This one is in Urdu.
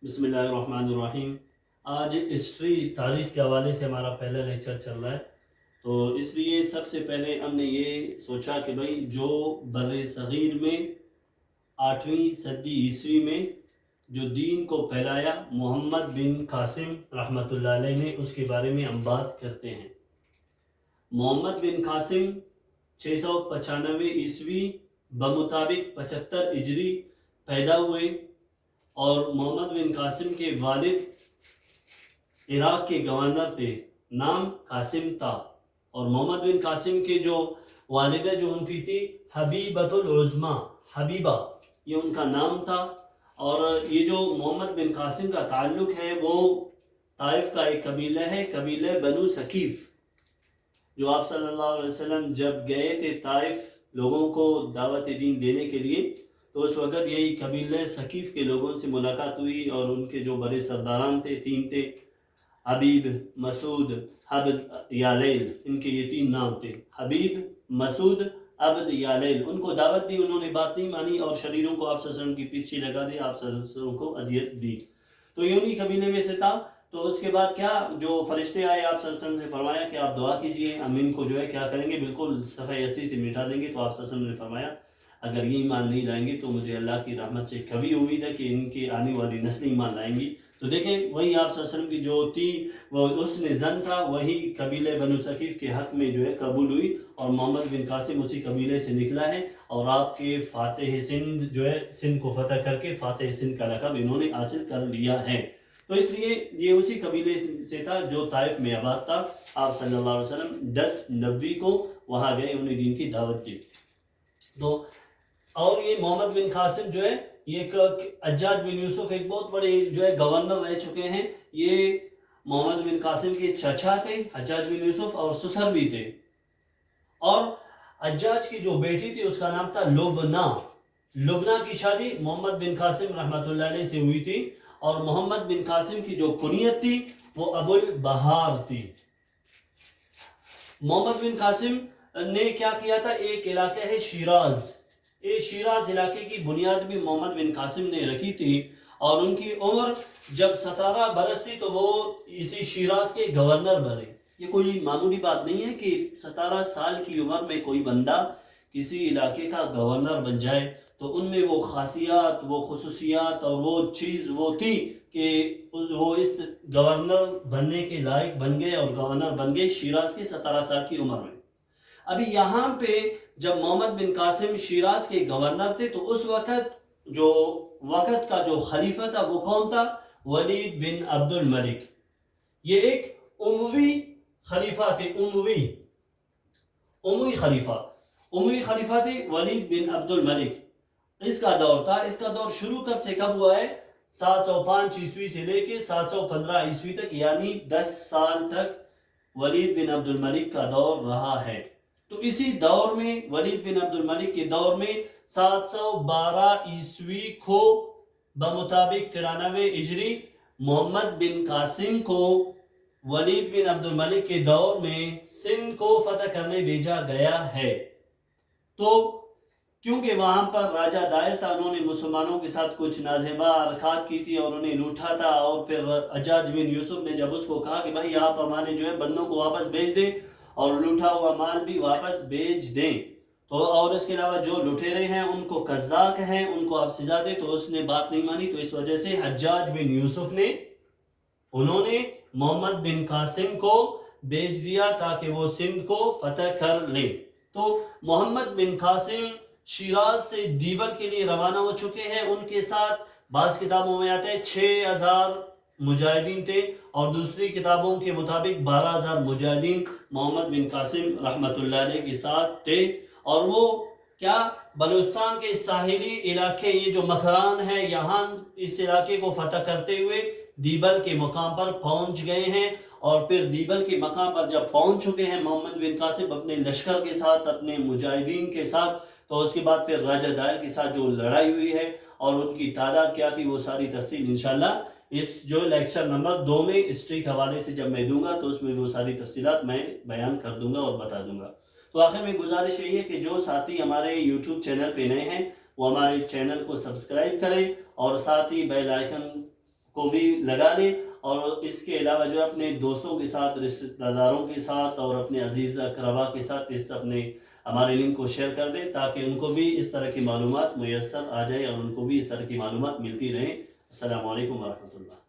بسم اللہ الرحمن الرحیم۔ آج ہسٹری تاریخ کے حوالے سے ہمارا پہلا لیکچر چل رہا ہے، تو اس لیے سب سے پہلے ہم نے یہ سوچا کہ بھائی جو بر صغیر میں 8ویں صدی عیسوی میں جو دین کو پھیلایا محمد بن قاسم رحمۃ اللہ علیہ نے، اس کے بارے میں ہم بات کرتے ہیں۔ محمد بن قاسم 695 عیسوی بمطابق 75 ہجری پیدا ہوئے، اور محمد بن قاسم کے والد عراق کے گورنر تھے، نام قاسم تھا، اور محمد بن قاسم کے جو والدہ جو ان کی تھی حبیبۃ العظمیٰ، حبیبہ یہ ان کا نام تھا۔ اور یہ جو محمد بن قاسم کا تعلق ہے وہ طائف کا ایک قبیلہ ہے، قبیلہ بنو ثقیف، جو آپ صلی اللہ علیہ وسلم جب گئے تھے طائف لوگوں کو دعوت دین دینے کے لیے، تو اس وقت یہی قبیلہ ثقیف کے لوگوں سے ملاقات ہوئی، اور ان کے جو بڑے سرداران تھے، 3 تھے، حبیب، مسعود، عبد، یالیل، ان کے یہ 3 نام تھے، حبیب، مسعود، عبد، یالیل۔ ان کو دعوت دی، انہوں نے بات نہیں مانی اور شریروں کو آپ صلی اللہ علیہ وسلم کی پیچھے لگا دیا، آپ صلی اللہ علیہ وسلم کو اذیت دی، تو یہ انہی قبیلے میں سے تھا۔ تو اس کے بعد کیا، جو فرشتے آئے آپ صلی اللہ علیہ وسلم سے فرمایا کہ آپ دعا کیجئے، ہم ان کو جو ہے کیا کریں گے، بالکل صفحہ 80 سے مٹا دیں گے۔ تو آپ صلی اللہ علیہ وسلم نے فرمایا اگر یہ ایمان نہیں لائیں گے تو مجھے اللہ کی رحمت سے کبھی امید ہے کہ ان کی آنے والی نسلیں ایمان لائیں گی۔ تو دیکھیں وہی آپ صلی اللہ علیہ وسلم کی جو تھی وہ اس نے زن تھا، وہی قبیلہ بنو ثقیف کے حق میں جو ہے قبول ہوئی، اور محمد بن قاسم اسی قبیلے سے نکلا ہے، اور آپ کے فاتح سندھ جو ہے، سندھ کو فتح کر کے فاتح سندھ کا لقب انہوں نے حاصل کر لیا ہے۔ تو اس لیے یہ اسی قبیلے سے تھا جو طائف میں آباد تھا۔ آپ صلی اللہ علیہ وسلم 10 نوی کو وہاں گئے، انہیں دین کی دعوت دی۔ تو اور یہ محمد بن قاسم جو ہے، یہ ایک حجاج بن یوسف ایک بہت بڑے جو ہے گورنر رہ چکے ہیں۔ یہ محمد بن قاسم کے چچا تھے حجاج بن یوسف، اور سسر بھی تھے، اور حجاج کی جو بیٹی تھی اس کا نام تھا لبنہ۔ لبنہ کی شادی محمد بن قاسم رحمۃ اللہ علیہ سے ہوئی تھی، اور محمد بن قاسم کی جو کنیت تھی وہ ابو البہار تھی۔ محمد بن قاسم نے کیا کیا تھا، ایک علاقہ ہے شیراز، شیراز علاقے کی بنیاد بھی محمد بن قاسم نے رکھی تھی، اور ان کی عمر جب 17 برس تھی تو وہ اسی شیراز کے گورنر بنے۔ یہ کوئی معمولی بات نہیں ہے کہ 17 سال کی عمر میں کوئی بندہ کسی علاقے کا گورنر بن جائے، تو ان میں وہ خاصیات، وہ خصوصیات اور وہ چیز وہ تھی کہ وہ اس گورنر بننے کے لائق بن گئے، اور گورنر بن گئے شیراز کے 17 سال کی عمر میں۔ ابھی یہاں پہ جب محمد بن قاسم شیراز کے گورنر تھے تو اس وقت کا جو خلیفہ تھا وہ کون تھا، ولید بن عبد الملک۔ یہ ایک اموی خلیفہ تھے، اموی خلیفہ تھے ولید بن عبد الملک۔ اس کا دور تھا، اس کا دور شروع کب سے کب ہوا ہے، 705 عیسوی سے لے کے 715 عیسوی تک، یعنی 10 سال تک ولید بن عبد الملک کا دور رہا ہے۔ تو اسی دور میں، ولید بن عبد الملک کے دور میں 712 عیسوی کو بمطابق 93 ہجری محمد بن قاسم کو ولید بن عبد الملک کے دور میں سندھ کو فتح کرنے بھیجا گیا ہے۔ تو کیونکہ وہاں پر راجہ دائر تھا، انہوں نے مسلمانوں کے ساتھ کچھ نازیبا حرکات کی تھی اور انہیں لوٹا تھا، اور پھر حجاج بن یوسف نے جب اس کو کہا کہ بھائی آپ ہمارے جو ہے بندوں کو واپس بھیج دیں اور لوٹا ہوا مال بھی واپس بھیج دیں، تو اور اس کے علاوہ جو لٹیرے ہیں ان کو قزاق ہیں ان کو آپ سزا دیں، تو اس نے بات نہیں مانی۔ تو اس وجہ سے حجاج بن یوسف نے انہوں نے محمد بن قاسم کو بھیج دیا تاکہ وہ سندھ کو فتح کر لیں۔ تو محمد بن قاسم شیراز سے دیبل کے لیے روانہ ہو چکے ہیں، ان کے ساتھ بعض کتابوں میں آتے ہیں 6000 مجاہدین تھے، اور دوسری کتابوں کے مطابق 12000 مجاہدین محمد بن قاسم رحمۃ اللہ علیہ کے ساتھ تھے، اور وہ کیا بلوچستان کے ساحلی علاقے، یہ جو مکران ہے، یہاں اس علاقے کو فتح کرتے ہوئے دیبل کے مقام پر پہنچ گئے ہیں، اور پھر دیبل کے مقام پر جب پہنچ چکے ہیں محمد بن قاسم اپنے لشکر کے ساتھ، اپنے مجاہدین کے ساتھ، تو اس کے بعد پھر راجہ دائر کے ساتھ جو لڑائی ہوئی ہے اور ان کی تعداد کیا تھی، وہ ساری تفصیل انشاءاللہ اس جو لیکچر نمبر 2 میں ہسٹری کے حوالے سے جب میں دوں گا تو اس میں وہ ساری تفصیلات میں بیان کر دوں گا اور بتا دوں گا۔ تو آخر میں گزارش یہی ہے کہ جو ساتھی ہمارے یوٹیوب چینل پہ نئے ہیں وہ ہمارے چینل کو سبسکرائب کریں، اور ساتھ ہی بیل آئیکن کو بھی لگا لیں، اور اس کے علاوہ جو ہے اپنے دوستوں کے ساتھ، رشتہ داروں کے ساتھ اور اپنے عزیز اقربا کے ساتھ ہمارے لنک کو شیئر کر دیں، تاکہ ان کو بھی اس طرح کی معلومات میسر آ جائے اور ان کو بھی اس طرح کی معلومات ملتی رہیں۔ السلام علیکم ورحمۃ اللہ۔